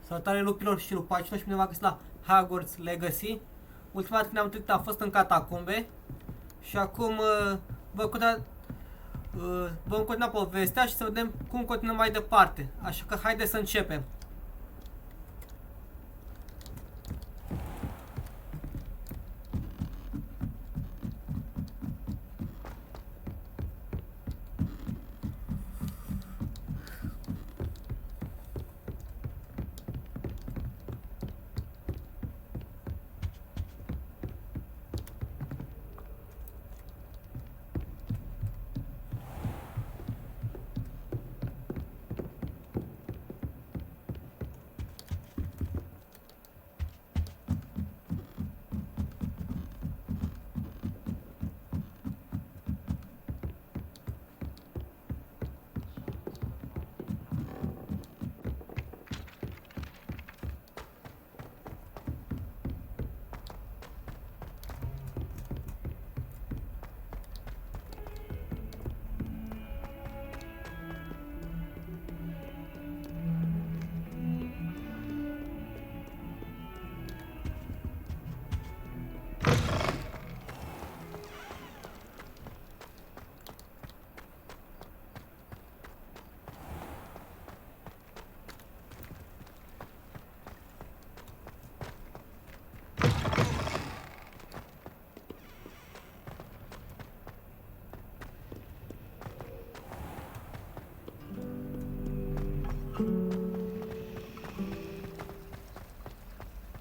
Salutare lupilor și lupacilor și bine v-am găsit la Hogwarts Legacy. Ultima dată când am trecut a fost în catacumbe. Și acum vom continua povestea și să vedem cum continuăm mai departe. Așa că haideți să începem.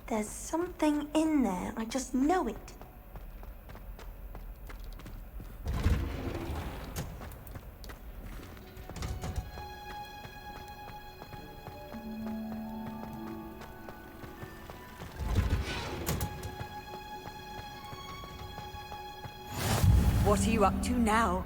There's something in there. I just know it. What are you up to now?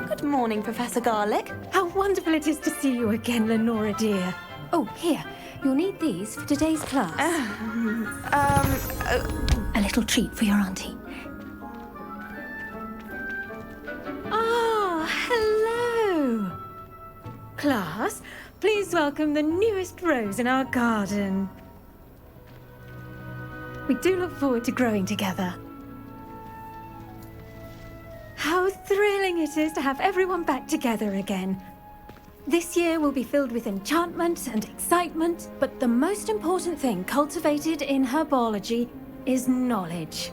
Good morning, Professor Garlick. How wonderful it is to see you again, Lenora dear. Oh, here. You'll need these for today's class. A little treat for your auntie. Ah, hello. Class, please welcome the newest rose in our garden. We do look forward to growing together. How thrilling it is to have everyone back together again. This year will be filled with enchantment and excitement, but the most important thing cultivated in herbology is knowledge.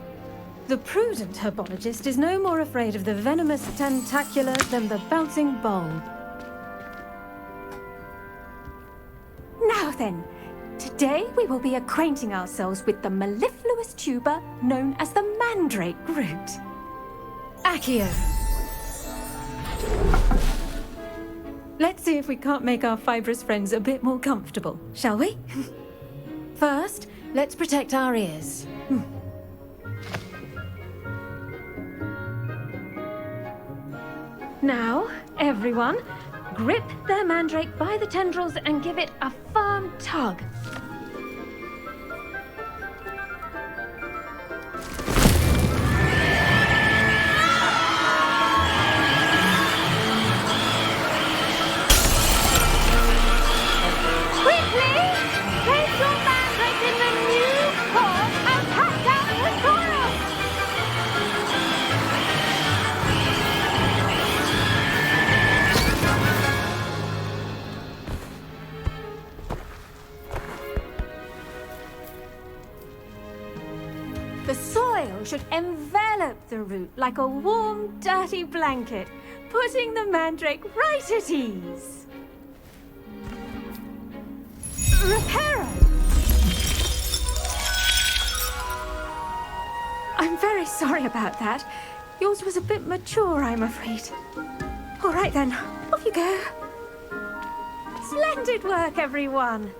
The prudent herbologist is no more afraid of the venomous tentacular than the bouncing bulb. Now then, today we will be acquainting ourselves with the mellifluous tuber known as the mandrake root. Accio. Let's see if we can't make our fibrous friends a bit more comfortable, shall we? First, let's protect our ears. Now, everyone, grip their mandrake by the tendrils and give it a firm tug. The soil should envelop the root like a warm, dirty blanket, putting the mandrake right at ease. Reparo! I'm very sorry about that. Yours was a bit mature, I'm afraid. All right then, off you go. Splendid work, everyone.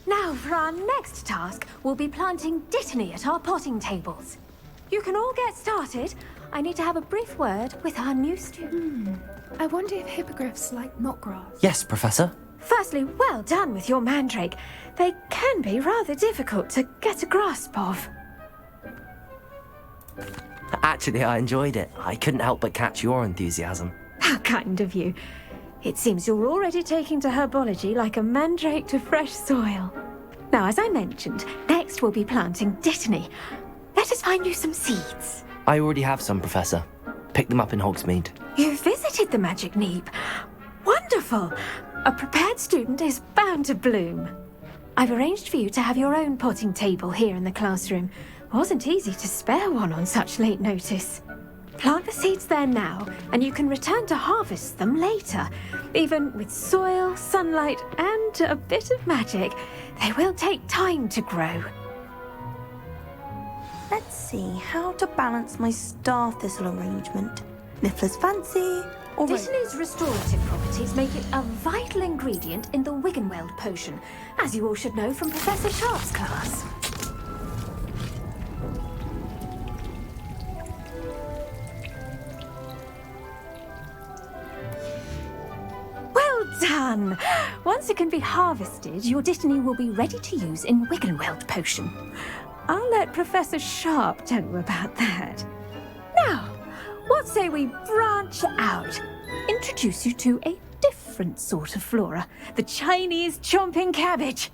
Now, for our next task, we'll be planting Dittany at our potting tables. you can all get started. I need to have a brief word with our new student. I wonder if hippogriffs like knotgrass. Yes, Professor. Firstly, well done with your mandrake. They can be rather difficult to get a grasp of. Actually, I enjoyed it. I couldn't help but catch your enthusiasm. How kind of you. It seems you're already taking to herbology like a mandrake to fresh soil. Now, as I mentioned, next we'll be planting Dittany. Let us find you some seeds. I already have some, Professor. Picked them up in Hogsmeade. You visited the Magic Neep. Wonderful! A prepared student is bound to bloom. I've arranged for you to have your own potting table here in the classroom. Wasn't easy to spare one on such late notice. Plant the seeds there now, and you can return to harvest them later. Even with soil, sunlight, and a bit of magic, they will take time to grow. Let's see how to balance my star thistle arrangement. Niffler's fancy, or Dittany's restorative properties make it a vital ingredient in the Wiggenweld potion, as you all should know from Professor Sharp's class. Well done! Once it can be harvested, your Dittany will be ready to use in Wiggenweld potion. I'll let Professor Sharp tell you about that. Now, what say we branch out? Introduce you to a different sort of flora, the Chinese chomping cabbage.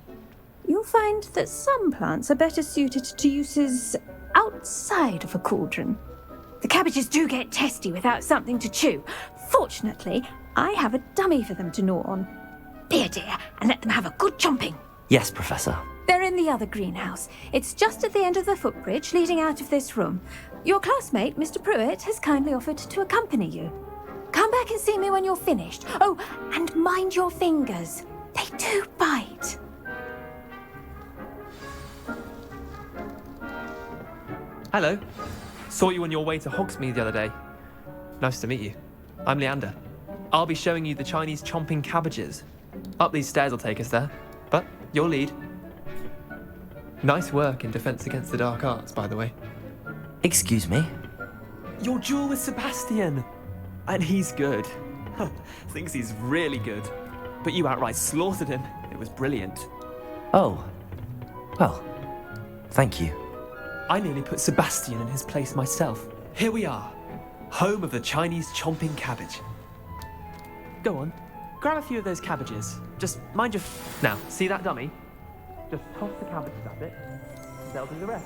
You'll find that some plants are better suited to uses outside of a cauldron. The cabbages do get testy without something to chew. Fortunately, I have a dummy for them to gnaw on. Be a dear and let them have a good chomping. Yes, Professor. They're in the other greenhouse. It's just at the end of the footbridge leading out of this room. Your classmate, Mr. Pruitt, has kindly offered to accompany you. Come back and see me when you're finished. Oh, and mind your fingers. They do bite. Hello. Saw you on your way to Hogsmeade the other day. Nice to meet you. I'm Leander. I'll be showing you the Chinese chomping cabbages. Up these stairs will take us there. But your lead. Nice work in Defense Against the Dark Arts, by the way. Excuse me? Your duel with Sebastian! And he's good. Thinks he's really good. But you outright slaughtered him. It was brilliant. Oh. Well, thank you. I nearly put Sebastian in his place myself. Here we are. Home of the Chinese chomping cabbage. Go on. Grab a few of those cabbages. Just mind your... Now, see that dummy? Just toss the cabbages at it. They'll do the rest.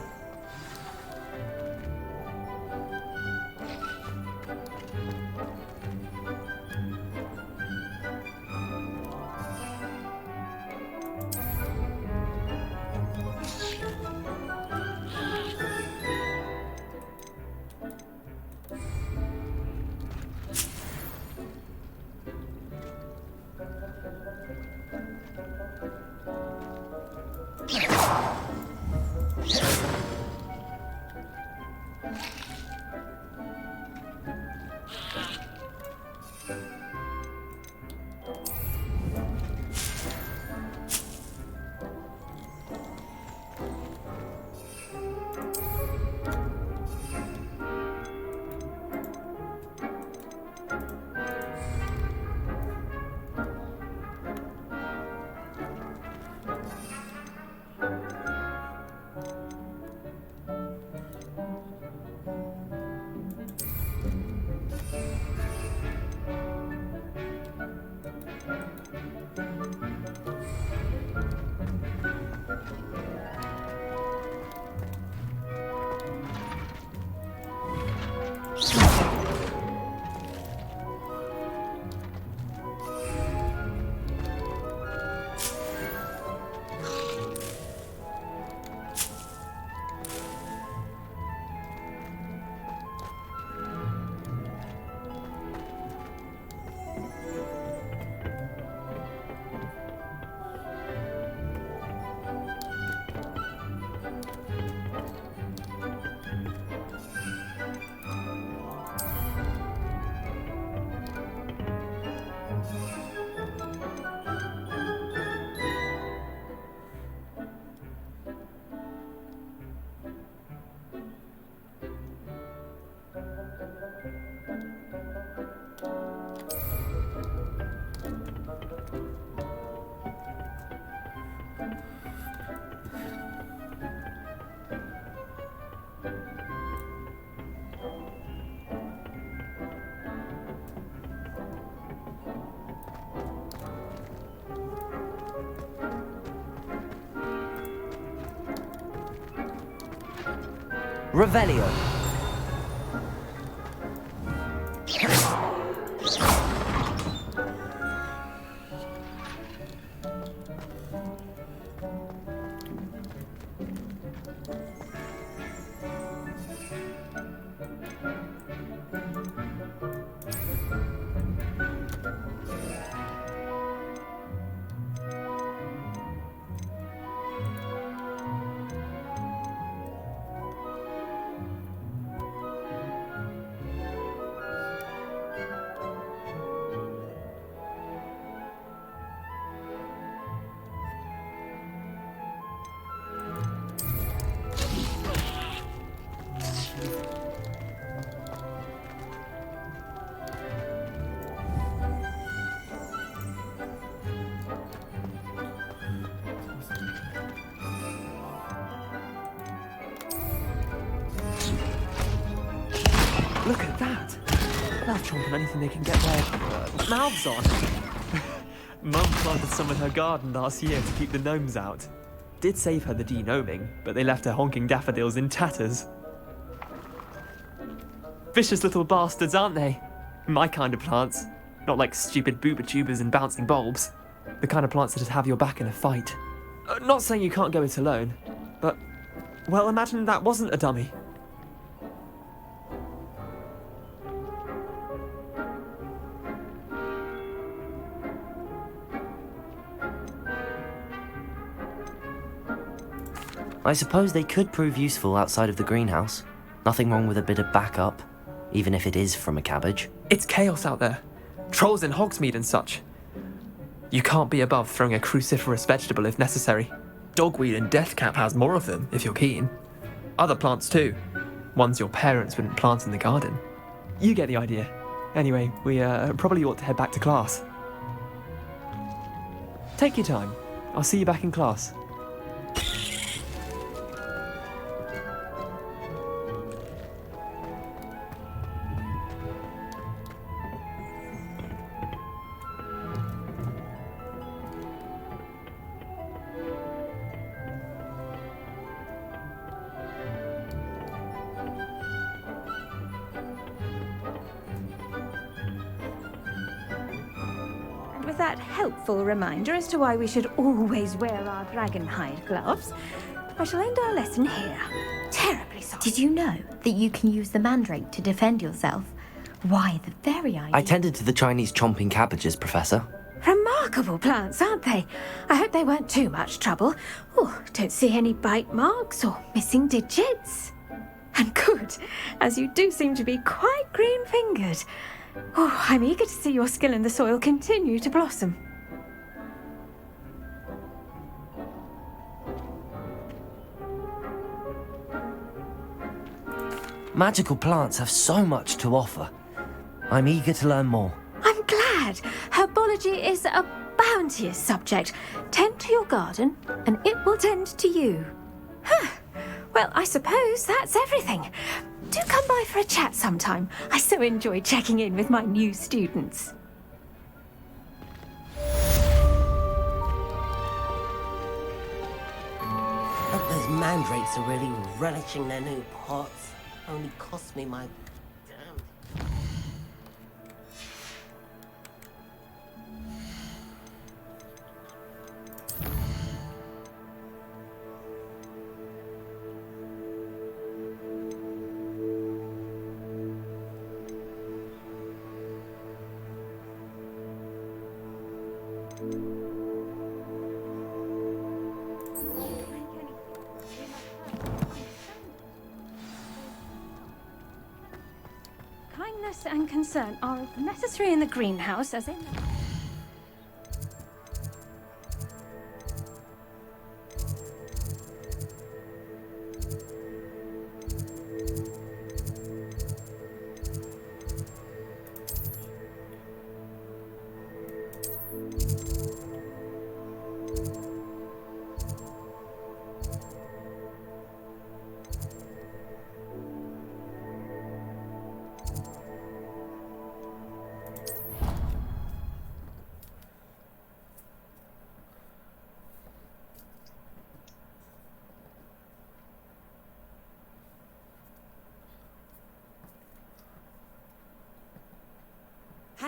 Revelio. Look at that! Love chomping anything they can get their mouths on. Mum planted some in her garden last year to keep the gnomes out. Did save her the denoming, but they left her honking daffodils in tatters. Vicious little bastards, aren't they? My kind of plants. Not like stupid booba tubers and bouncing bulbs. The kind of plants that'd have your back in a fight. Not saying you can't go it alone, but, well, imagine that wasn't a dummy. I suppose they could prove useful outside of the greenhouse. Nothing wrong with a bit of backup, even if it is from a cabbage. It's chaos out there. Trolls in Hogsmeade and such. You can't be above throwing a cruciferous vegetable if necessary. Dogweed and deathcap has more of them, if you're keen. Other plants too. Ones your parents wouldn't plant in the garden. You get the idea. Anyway, we probably ought to head back to class. Take your time. I'll see you back in class. With that helpful reminder as to why we should always wear our dragonhide gloves, I shall end our lesson here. Terribly sorry. Did you know that you can use the mandrake to defend yourself? Why, the very idea... I tended to the Chinese chomping cabbages, Professor. Remarkable plants, aren't they? I hope they weren't too much trouble. Oh, don't see any bite marks or missing digits. And good, as you do seem to be quite green-fingered. Oh, I'm eager to see your skill in the soil continue to blossom. Magical plants have so much to offer. I'm eager to learn more. I'm glad. Herbology is a bounteous subject. Tend to your garden, and it will tend to you. Huh. Well, I suppose that's everything. Do come by for a chat sometime. I so enjoy checking in with my new students. Hope those mandrakes are really relishing their new pots. Only cost me my damn... Kindness and concern are as necessary in the greenhouse as in the...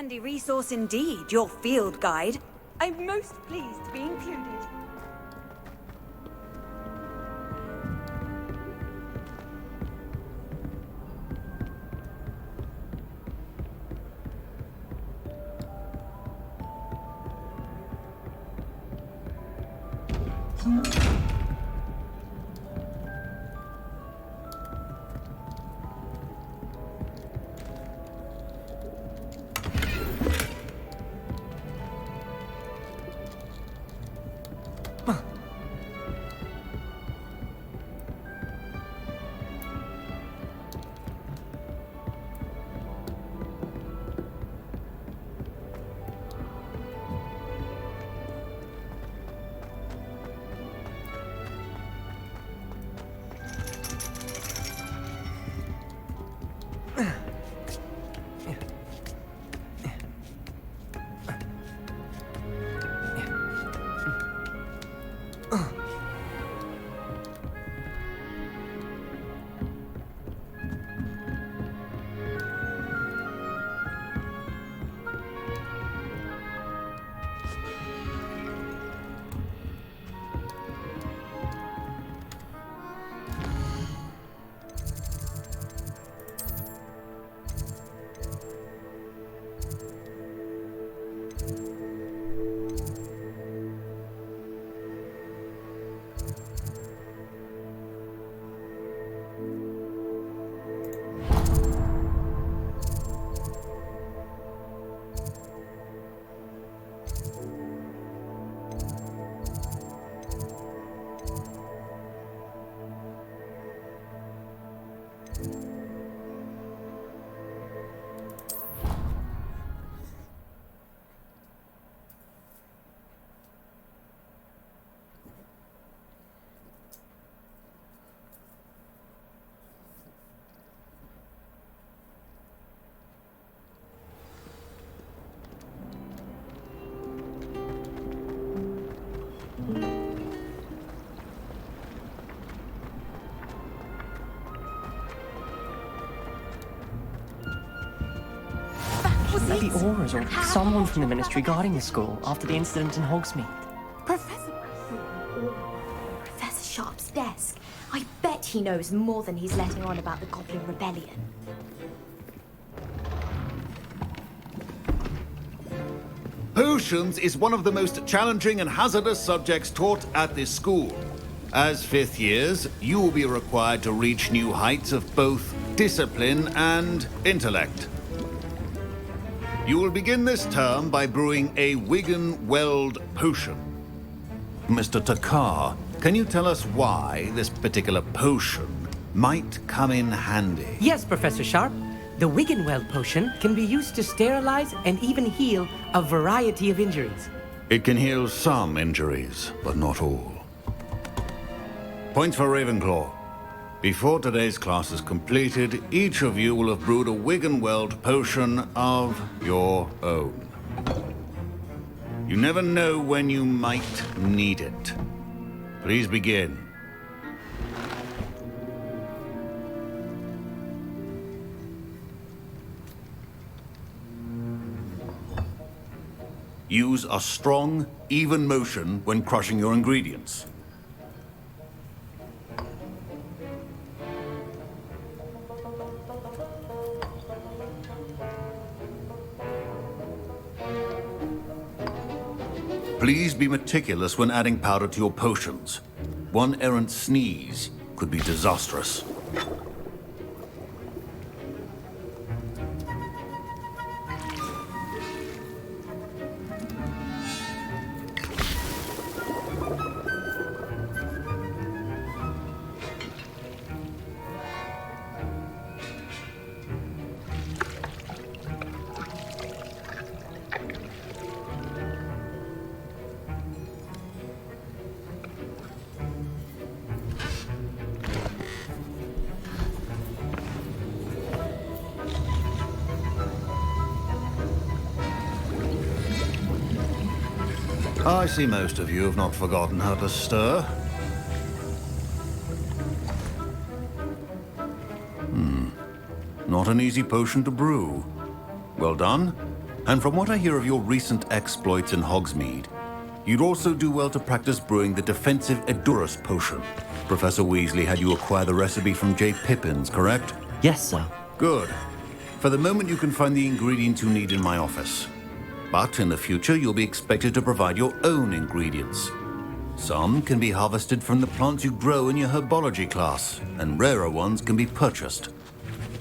handy resource indeed, your field guide. I'm most pleased to be included. Maybe Aurors or someone from the Ministry guarding the school after the incident in Hogsmeade. Professor Sharp's desk. I bet he knows more than he's letting on about the Goblin Rebellion. Potions is one of the most challenging and hazardous subjects taught at this school. As fifth years, you will be required to reach new heights of both discipline and intellect. You will begin this term by brewing a Wigan Weld potion. Mr. Takar, can you tell us why this particular potion might come in handy? Yes, Professor Sharp. The Wiggenweld potion can be used to sterilize and even heal a variety of injuries. It can heal some injuries, but not all. Points for Ravenclaw. Before today's class is completed, each of you will have brewed a Wiggenweld potion of your own. You never know when you might need it. Please begin. Use a strong, even motion when crushing your ingredients. Please be meticulous when adding powder to your potions. One errant sneeze could be disastrous. I see most of you have not forgotten how to stir. Not an easy potion to brew. Well done. And from what I hear of your recent exploits in Hogsmeade, you'd also do well to practice brewing the defensive Edurus potion. Professor Weasley had you acquire the recipe from J. Pippins, correct? Yes, sir. Good. For the moment, you can find the ingredients you need in my office. But in the future, you'll be expected to provide your own ingredients. Some can be harvested from the plants you grow in your herbology class, and rarer ones can be purchased.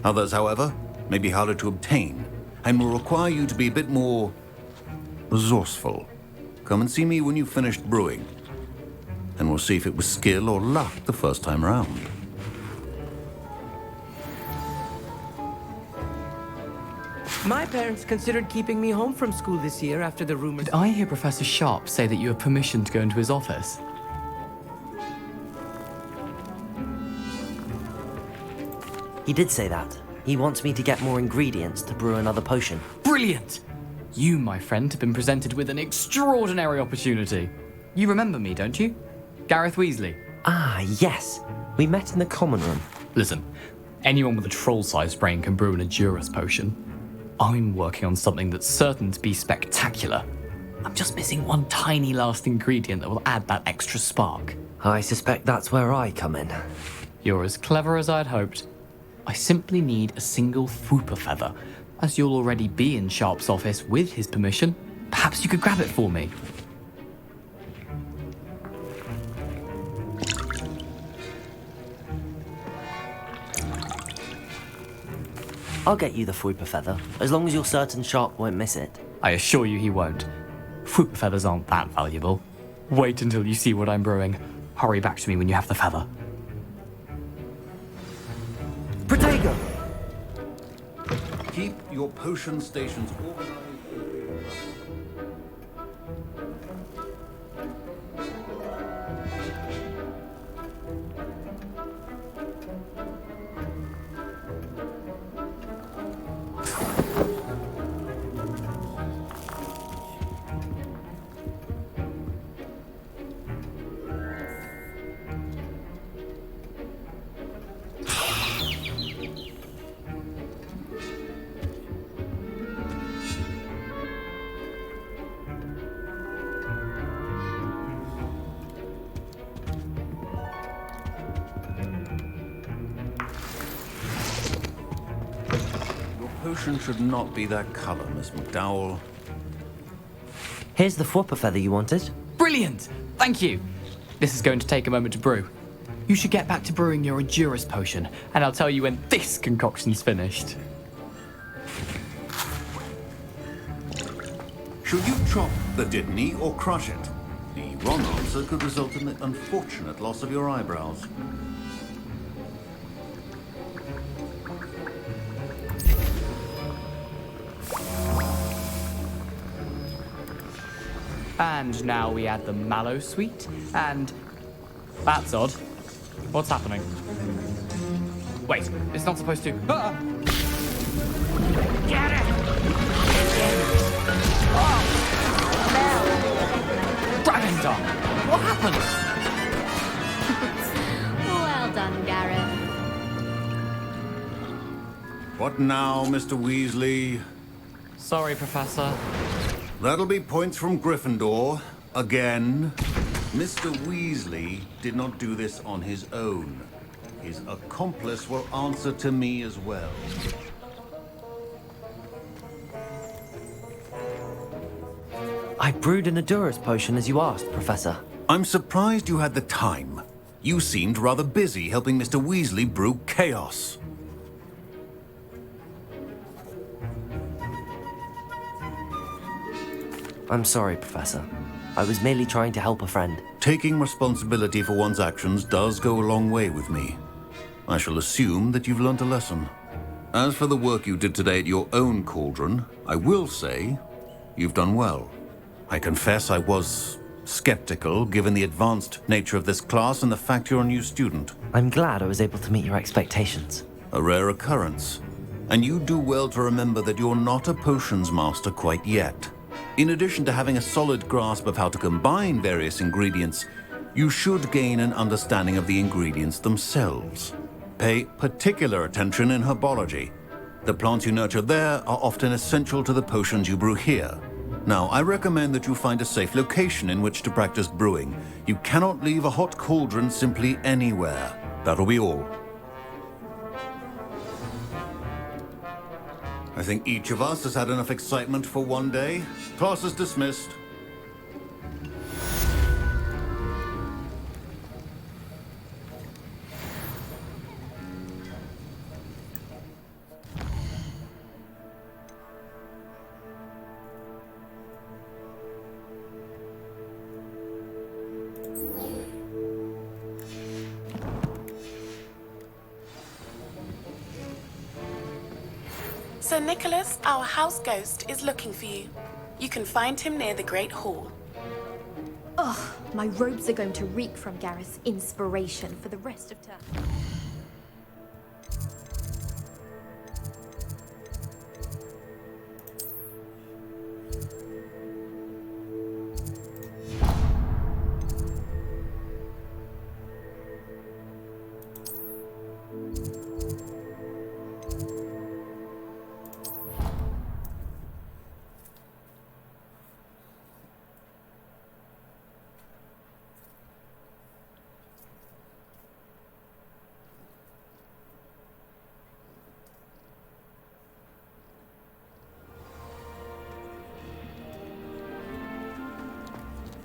Others, however, may be harder to obtain, and will require you to be a bit more resourceful. Come and see me when you've finished brewing, and we'll see if it was skill or luck the first time round. My parents considered keeping me home from school this year after the rumors. Did I hear Professor Sharp say that you have permission to go into his office? He did say that. He wants me to get more ingredients to brew another potion. Brilliant! You, my friend, have been presented with an extraordinary opportunity. You remember me, don't you? Gareth Weasley. Ah, yes. We met in the common room. Listen, anyone with a troll-sized brain can brew an Edurus potion. I'm working on something that's certain to be spectacular. I'm just missing one tiny last ingredient that will add that extra spark. I suspect that's where I come in. You're as clever as I'd hoped. I simply need a single Fwooper feather. As you'll already be in Sharp's office with his permission, perhaps you could grab it for me. I'll get you the Fwooper feather, as long as you're certain Sharp won't miss it. I assure you he won't. Fwooper feathers aren't that valuable. Wait until you see what I'm brewing. Hurry back to me when you have the feather. Protego! Keep your potion stations organized. Potion should not be that color, Miss McDowell. Here's the Fwooper feather you wanted. Brilliant! Thank you! This is going to take a moment to brew. You should get back to brewing your Edurus potion, and I'll tell you when this concoction's finished. Should you chop the Dittany or crush it? The wrong answer could result in the unfortunate loss of your eyebrows. And now we add the mallow sweet, and... That's odd. What's happening? Wait, it's not supposed to... Ah! Get it! Oh! Dragon Dog! What happened? Well done, Gareth. What now, Mr. Weasley? Sorry, Professor. That'll be points from Gryffindor. Again. Mr. Weasley did not do this on his own. His accomplice will answer to me as well. I brewed an Edurus potion as you asked, Professor. I'm surprised you had the time. You seemed rather busy helping Mr. Weasley brew chaos. I'm sorry, Professor. I was merely trying to help a friend. Taking responsibility for one's actions does go a long way with me. I shall assume that you've learnt a lesson. As for the work you did today at your own cauldron, I will say you've done well. I confess I was skeptical, given the advanced nature of this class and the fact you're a new student. I'm glad I was able to meet your expectations. A rare occurrence. And you do well to remember that you're not a potions master quite yet. In addition to having a solid grasp of how to combine various ingredients, you should gain an understanding of the ingredients themselves. Pay particular attention in herbology. The plants you nurture there are often essential to the potions you brew here. Now, I recommend that you find a safe location in which to practice brewing. You cannot leave a hot cauldron simply anywhere. That'll be all. I think each of us has had enough excitement for one day. Class is dismissed. Sir Nicholas, our house ghost, is looking for you. You can find him near the Great Hall. Ugh, my robes are going to reek from Gareth's inspiration for the rest of term.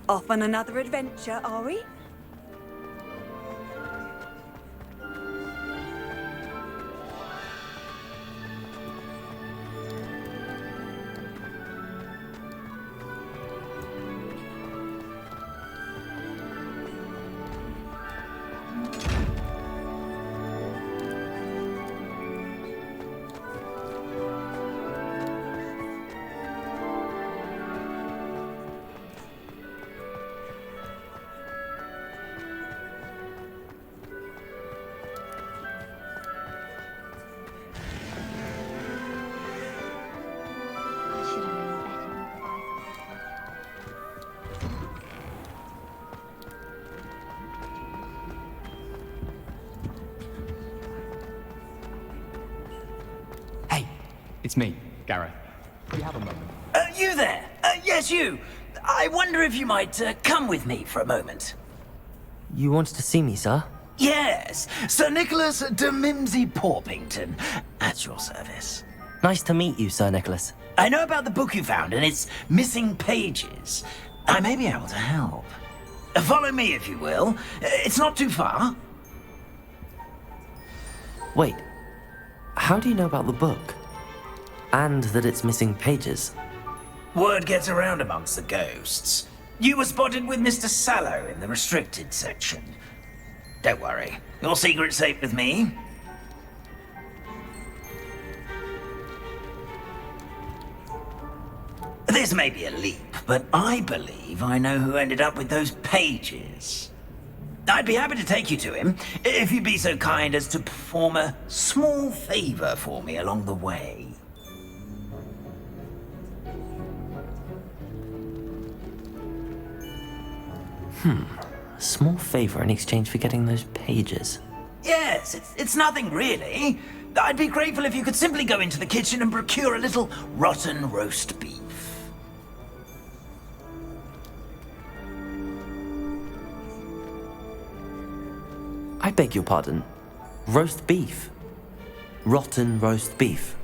Off on another adventure, are we? It's me, Gareth. Do you have a moment? You there? Yes, you. I wonder if you might come with me for a moment. You wanted to see me, sir? Yes, Sir Nicholas de Mimsy Porpington, at your service. Nice to meet you, Sir Nicholas. I know about the book you found and its missing pages. I may be able to help. Follow me, if you will. It's not too far. Wait, how do you know about the book? And that it's missing pages? Word gets around amongst the ghosts. You were spotted with Mr. Sallow in the restricted section. Don't worry, your secret's safe with me. This may be a leap, but I believe I know who ended up with those pages. I'd be happy to take you to him, if you'd be so kind as to perform a small favor for me along the way. A small favor in exchange for getting those pages. Yes, it's nothing really. I'd be grateful if you could simply go into the kitchen and procure a little rotten roast beef. I beg your pardon. Roast beef. Rotten roast beef.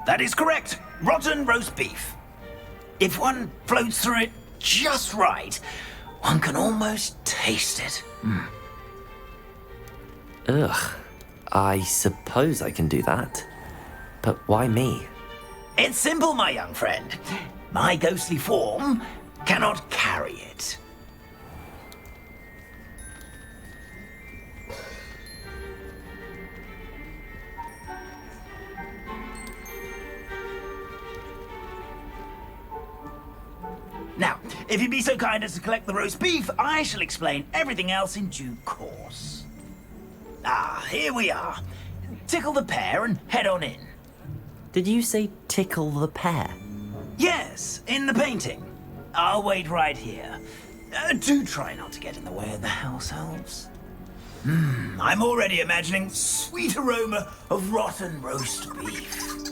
That is correct. Rotten roast beef. If one floats through it just right, one can almost taste it. Ugh. I suppose I can do that. But why me? It's simple, my young friend. My ghostly form cannot carry it. Now, if you'd be so kind as to collect the roast beef, I shall explain everything else in due course. Ah, here we are. Tickle the pear and head on in. Did you say tickle the pear? Yes, in the painting. I'll wait right here. Do try not to get in the way of the house elves. I'm already imagining sweet aroma of rotten roast beef.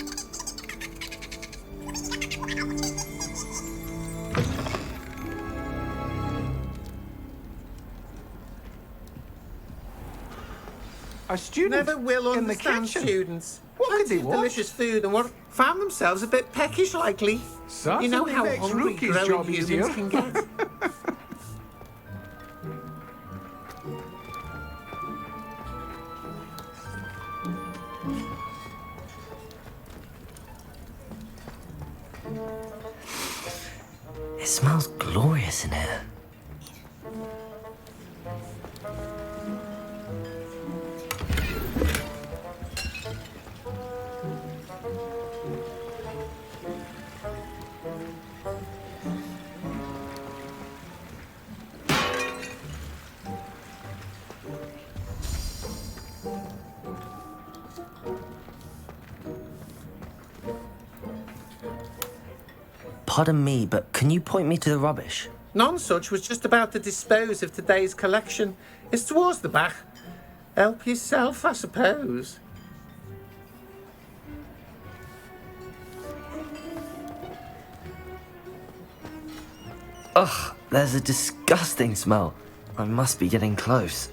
A student Never will in the understand kitchen. students. What could Plenty they of want? delicious food and what found themselves a bit peckish likely. Certainly you know how makes hungry Rookie's growing job humans easier. can get. It smells glorious in here. Pardon me, but can you point me to the rubbish? Nonsuch was just about to dispose of today's collection. It's towards the back. Help yourself, I suppose. Ugh, there's a disgusting smell. I must be getting close.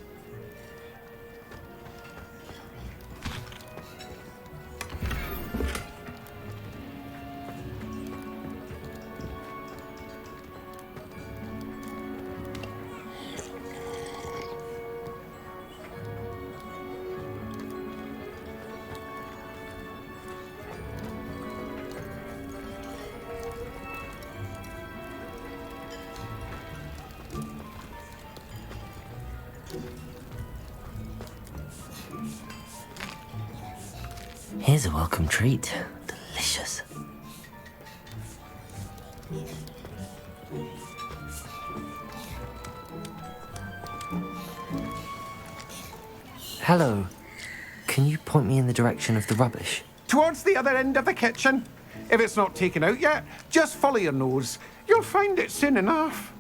Here's a welcome treat. Delicious. Hello. Can you point me in the direction of the rubbish? Towards the other end of the kitchen. If it's not taken out yet, just follow your nose. You'll find it soon enough.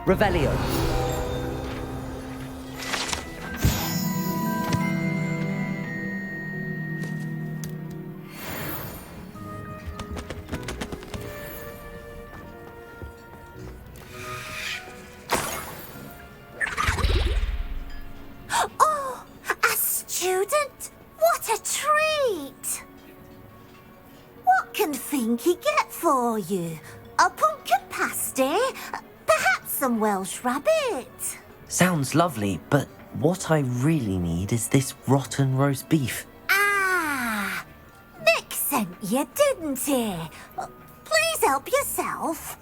Revelio. Oh, a student? What a treat! What can Finky get for you? A pumpkin pasty? Perhaps some Welsh rabbit? Sounds lovely, but what I really need is this rotten roast beef. Ah, Nick sent you, didn't he? Please help yourself.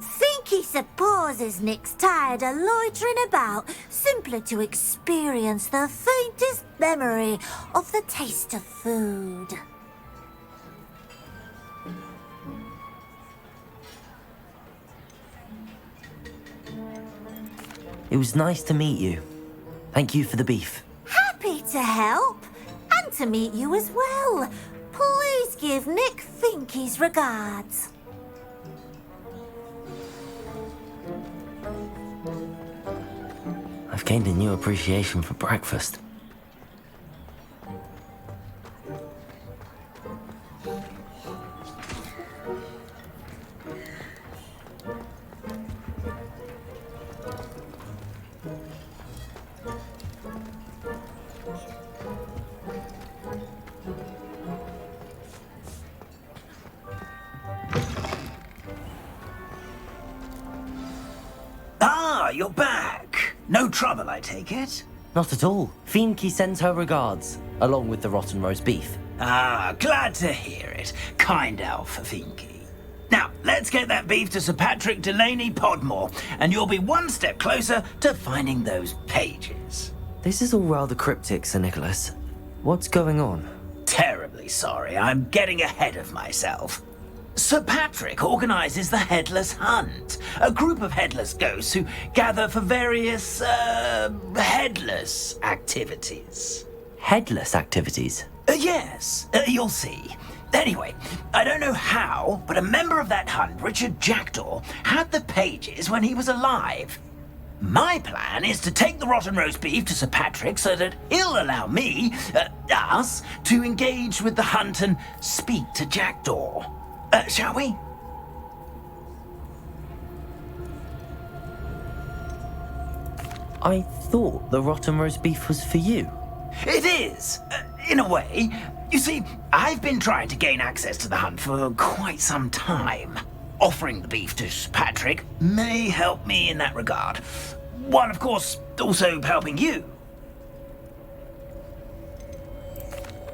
Finky supposes Nick's tired of loitering about simply to experience the faintest memory of the taste of food. It was nice to meet you. Thank you for the beef. Happy to help, and to meet you as well. Please give Nick Finky's regards. I've gained a new appreciation for breakfast. Ah, you're back. No trouble, I take it? Not at all. Fienke sends her regards, along with the rotten roast beef. Ah, glad to hear it. Kind elf, Finky. Now, let's get that beef to Sir Patrick Delaney Podmore, and you'll be one step closer to finding those pages. This is all rather cryptic, Sir Nicholas. What's going on? Terribly sorry, I'm getting ahead of myself. Sir Patrick organises the Headless Hunt, a group of headless ghosts who gather for various, headless activities. Headless activities? Yes, you'll see. Anyway, I don't know how, but a member of that hunt, Richard Jackdaw, had the pages when he was alive. My plan is to take the rotten roast beef to Sir Patrick so that he'll allow me, us, to engage with the hunt and speak to Jackdaw. Shall we? I thought the rotten roast beef was for you. It is, in a way. You see, I've been trying to gain access to the hunt for quite some time. Offering the beef to Sir Patrick may help me in that regard. One, of course, also helping you.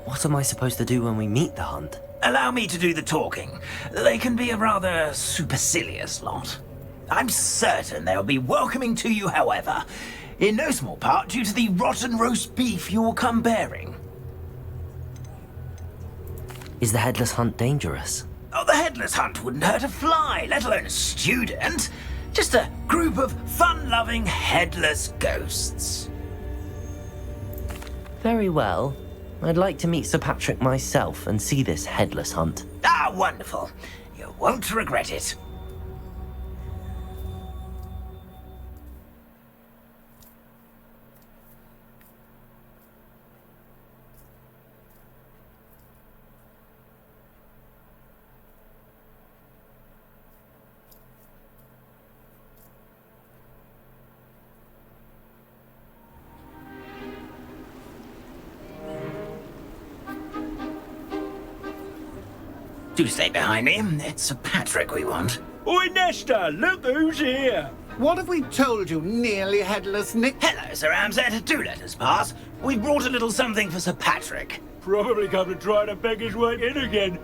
What am I supposed to do when we meet the hunt? Allow me to do the talking. They can be a rather supercilious lot. I'm certain they'll be welcoming to you, however, in no small part due to the rotten roast beef you'll come bearing. Is the Headless Hunt dangerous? Oh, the Headless Hunt wouldn't hurt a fly, let alone a student. Just a group of fun-loving headless ghosts. Very well. I'd like to meet Sir Patrick myself and see this Headless Hunt. Ah, wonderful. You won't regret it. Do stay behind me. It's Sir Patrick we want. Oi, Nesta, look who's here. What have we told you, nearly headless Nick? Hello, Sir Ramsett. Do let us pass. We brought a little something for Sir Patrick. Probably come to try to beg his way in again.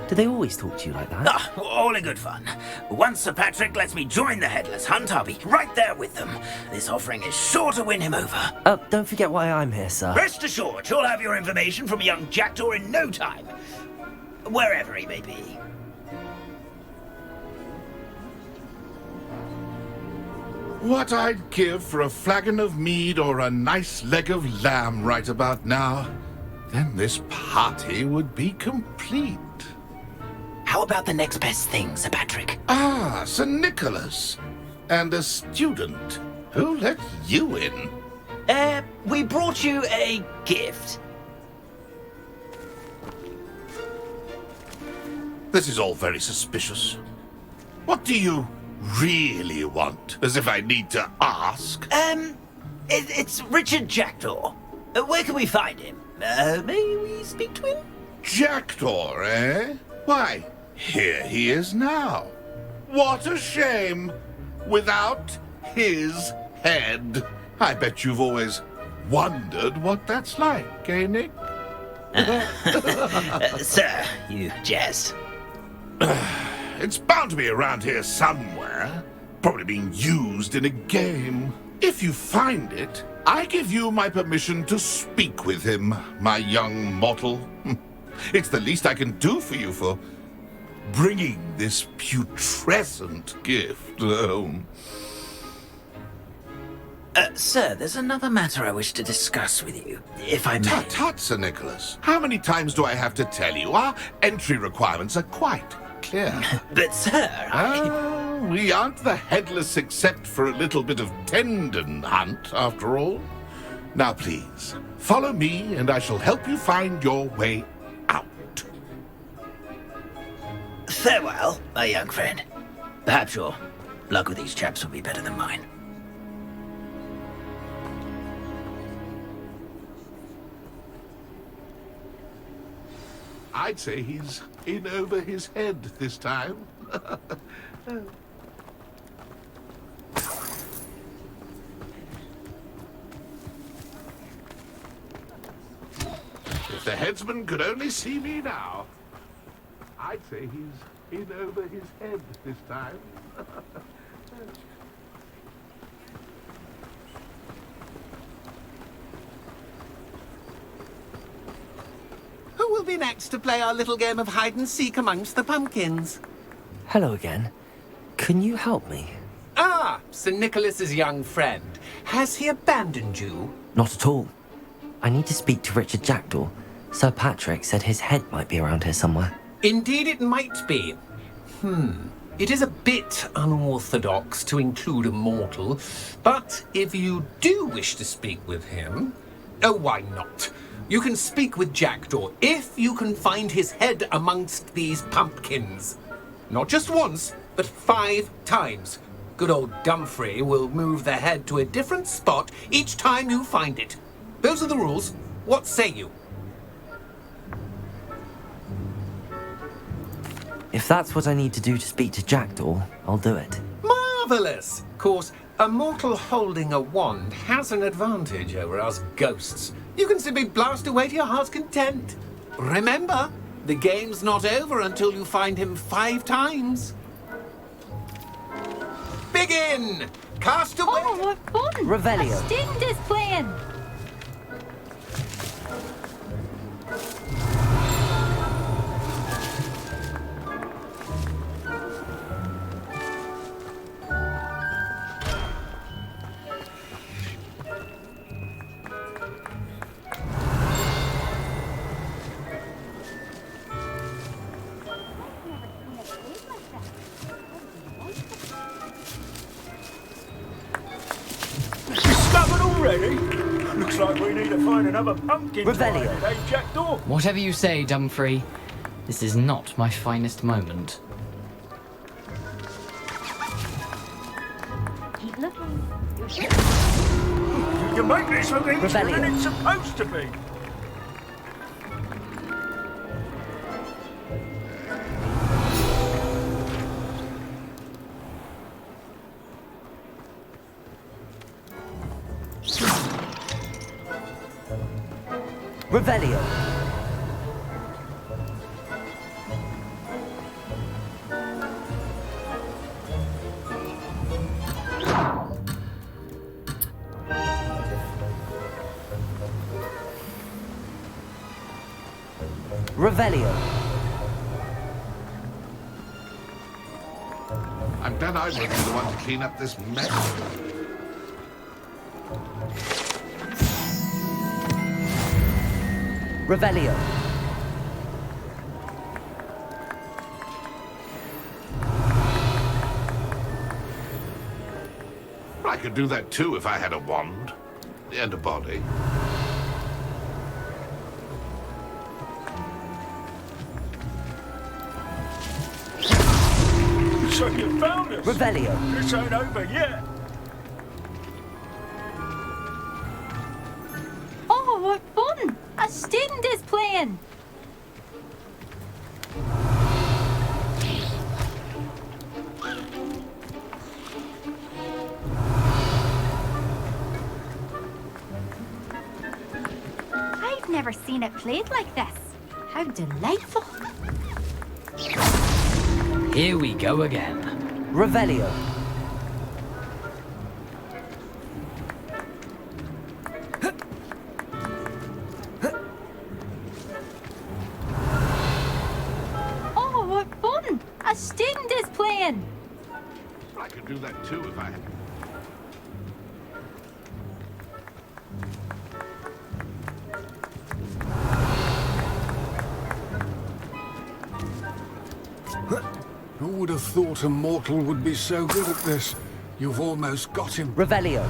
Do they always talk to you like that? Ah, all in good fun. Once Sir Patrick lets me join the Headless Hunt, I'll be right there with them. This offering is sure to win him over. Don't forget why I'm here, sir. Rest assured, you'll have your information from a young Jackdaw in no time. Wherever he may be. What I'd give for a flagon of mead or a nice leg of lamb right about now. Then this party would be complete. How about the next best thing, Sir Patrick? Ah, Sir Nicholas. And a student. Who let you in? We brought you a gift. This is all very suspicious. What do you really want? As if I need to ask. It's Richard Jackdaw. Where can we find him? May we speak to him? Jackdaw, eh? Why, here he is now. What a shame. Without his head. I bet you've always wondered what that's like, eh, Nick? Sir, you jest. It's bound to be around here somewhere. Probably being used in a game. If you find it, I give you my permission to speak with him, my young mortal. It's the least I can do for you for bringing this putrescent gift home. Sir, there's another matter I wish to discuss with you, if I may. Tut, Sir Nicholas. How many times do I have to tell you? Our entry requirements are quite clear. But, sir, we aren't the headless except for a little bit of tendon hunt, after all. Now, please, follow me, and I shall help you find your way out. Farewell, my young friend. Perhaps your luck with these chaps will be better than mine. I'd say he's in over his head this time. If the headsman could only see me now, I'd say he's in over his head this time. Who will be next to play our little game of hide and seek amongst the pumpkins? Hello again. Can you help me? Ah, Sir Nicholas's young friend. Has he abandoned you? Not at all. I need to speak to Richard Jackdaw. Sir Patrick said his head might be around here somewhere. Indeed it might be. It is a bit unorthodox to include a mortal, but if you do wish to speak with him, oh, why not? You can speak with Jackdaw if you can find his head amongst these pumpkins. Not just once, but 5 times. Good old Dumfrey will move the head to a different spot each time you find it. Those are the rules. What say you? If that's what I need to do to speak to Jackdaw, I'll do it. Marvellous! Of course, a mortal holding a wand has an advantage over us ghosts. You can simply blast away to your heart's content. Remember, the game's not over until you find him 5 times. Begin! Cast away! Oh, what fun! Revelio. A student is playing! Discovered already? Looks like we need to find another pumpkin to hide, Revelio. eh, Jackdaw? Whatever you say, Dumfrey. This is not my finest moment. Keep looking. You make this look easier than Revelio. it's supposed to be. Revelio. Revelio. I'm glad I wasn't the one to clean up this mess. Revelio. I could do that too if I had a wand and a body. So you found us. Revelio. This ain't over yet. Oh, what fun! A student is playing! I've never seen it played like this. How delightful! Here we go again. Revelio. Oh, what fun! A student is playing! I could do that too if I had. Who would have thought a mortal would be so good at this? You've almost got him. Revelio.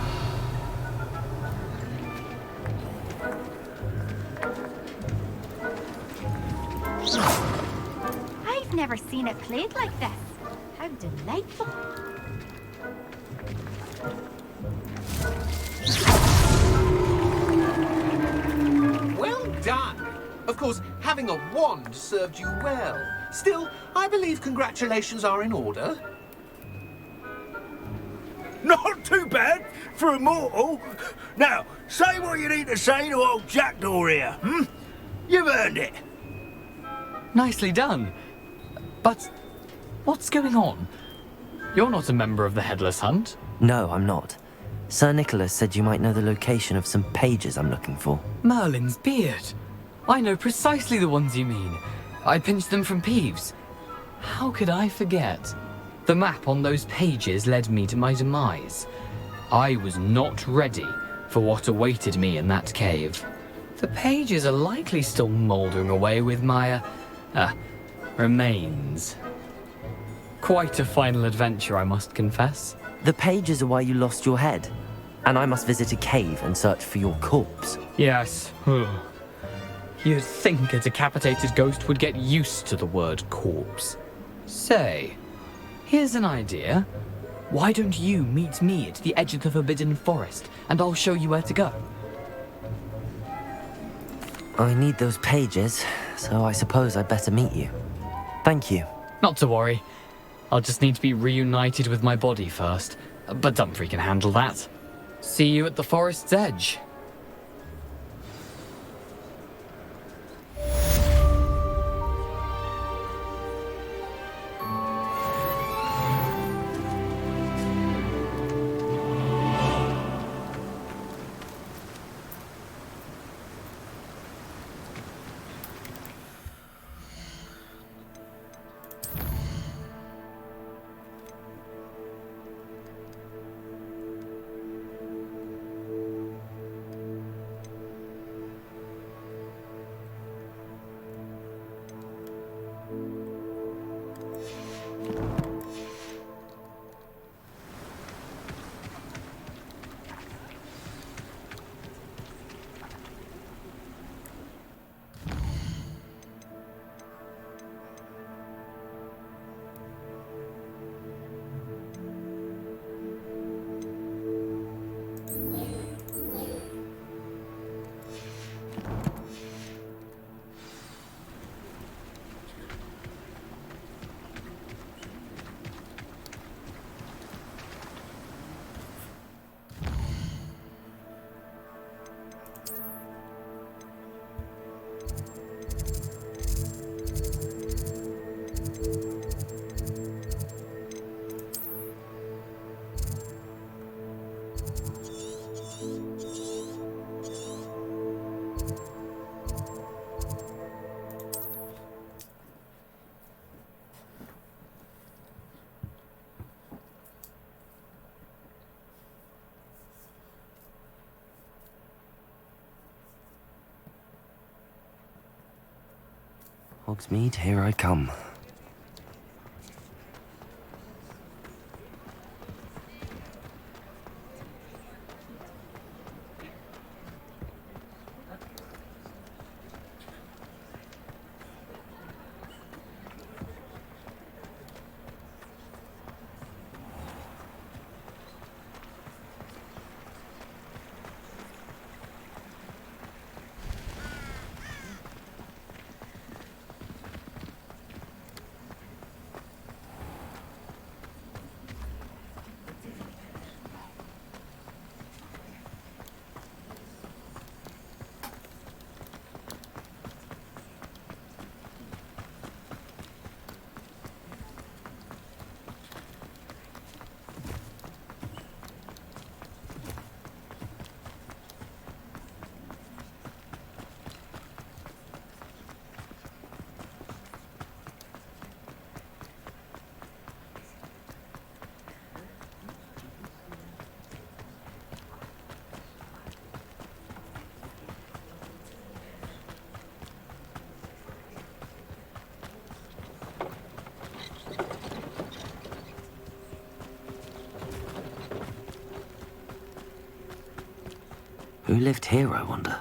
I've never seen it played like this. How delightful! Well done! Of course, having a wand served you well. Still, I believe congratulations are in order. Not too bad for a mortal. Now, say what you need to say to old Jackdaw here, You've earned it. Nicely done. But what's going on? You're not a member of the Headless Hunt. No, I'm not. Sir Nicholas said you might know the location of some pages I'm looking for. Merlin's beard. I know precisely the ones you mean. I pinched them from Peeves. How could I forget? The map on those pages led me to my demise. I was not ready for what awaited me in that cave. The pages are likely still mouldering away with my, remains. Quite a final adventure, I must confess. The pages are why you lost your head, and I must visit a cave and search for your corpse. Yes. You'd think a decapitated ghost would get used to the word corpse. Say, here's an idea. Why don't you meet me at the edge of the Forbidden Forest, and I'll show you where to go? I need those pages, so I suppose I'd better meet you. Thank you. Not to worry. I'll just need to be reunited with my body first, but Dumfries can handle that. See you at the forest's edge. Hogsmeade, here I come. Who lived here, I wonder?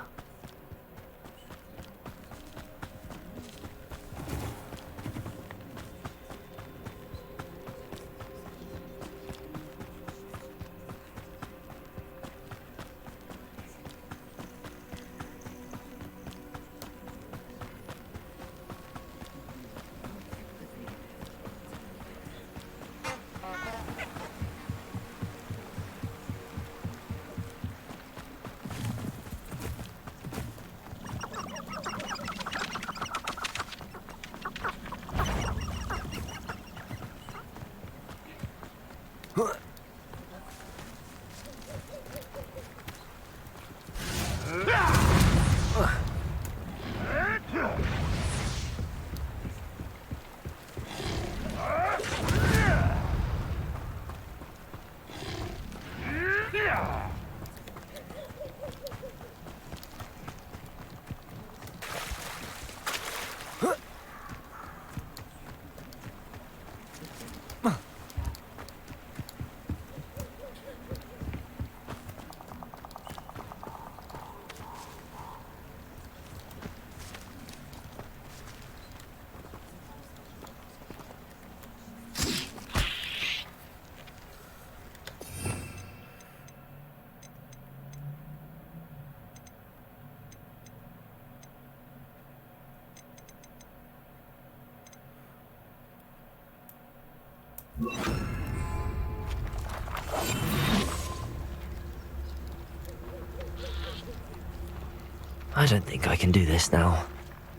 I don't think I can do this now.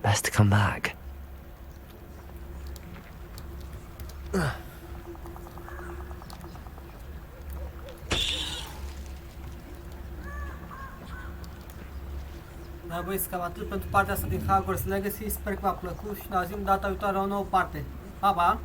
Best to come back. Da, băieți, cam atât pentru partea asta din Hogwarts Legacy. Sper că v-a plăcut și ne auzim data viitoare la o nouă parte. Pa, pa!